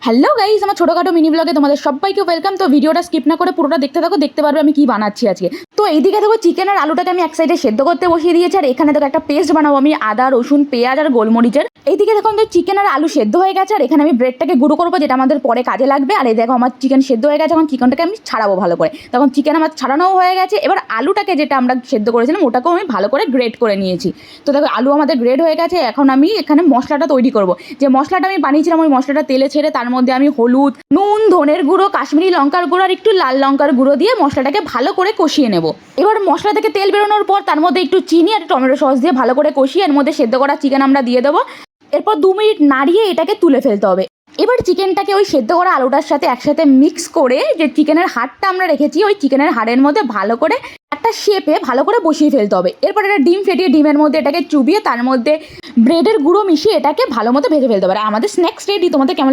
Hello guys, আমার ছোটখাটো mini ব্লগে তোমাদের সবাইকে ওয়েলকাম। তো ভিডিওটা স্কিপ না করে পুরোটা দেখতে থাকো, দেখতে পারবে আমি কি বানাচ্ছি আজকে। তো এইদিকে দেখো চিকেন আর আলুটাকে আমি এক সাইডে সেদ্ধ করতে বসিয়ে দিয়েছি, আর এখানে দেখো একটা পেস্ট বানাবো আমি আদা রসুন পেঁয়াজ আর গোলমরিচের। এইদিকে দেখো আমাদের চিকেন আর আলু সেদ্ধ হয়ে গেছে, আর এখানে আমি ব্রেডটাকে গুঁড়ো করবো, যেটা আমাদের পরে কাজে লাগবে। আর এই দেখো আমার চিকেন সেদ্ধ হয়ে গেছে, এখন চিকেনটাকে আমি ছাড়াবো ভালো করে। তখন চিকেন আমার ছাড়ানোও হয়ে গেছে। এবার আলুটাকে যেটা আমরা সেদ্ধ করেছিলাম ওটাকেও আমি ভালো করে গ্রেট করে নিয়েছি। তো দেখো আলু আমাদের গ্রেড হয়ে গেছে। এখন আমি এখানে মশলাটা তৈরি করব। যে মশলাটা আমি বানিয়েছিলাম ওই মশলাটা তেলে ছেড়ে তার মধ্যে আমি হলুদ, নুন, ধনের গুঁড়ো, কাশ্মীরি লঙ্কার গুঁড়ো আর একটু লাল লঙ্কার গুঁড়ো দিয়ে মশলাটাকে ভালো করে কষিয়ে নেব। এবার মশলা থেকে তেল বেরোনোর পর তার মধ্যে একটু চিনি আর টমেটো সস দিয়ে ভালো করে কষিয়ে এর মধ্যে সেদ্ধ করা চিকেন আমরা দিয়ে দেবো। এরপর 2 মিনিট নাড়িয়ে এটাকে তুলে ফেলতে হবে। এবার চিকেনটাকে ওই সেদ্ধ করা আলুটার সাথে একসাথে মিক্স করে যে চিকেনের হাড়টা আমরা রেখেছি ওই চিকেনের হাড়ের মধ্যে ভালো করে একটা শেপে ভালো করে বসিয়ে ফেলতে হবে। এরপর একটা ডিম ফেটিয়ে ডিমের মধ্যে এটাকে চুবিয়ে তার মধ্যে ব্রেডের গুঁড়ো মিশিয়ে এটাকে ভালো মতো ভেজে ফেলতে হবে। আর আমাদের স্ন্যাক্স রেডি। তোমাদের কেমন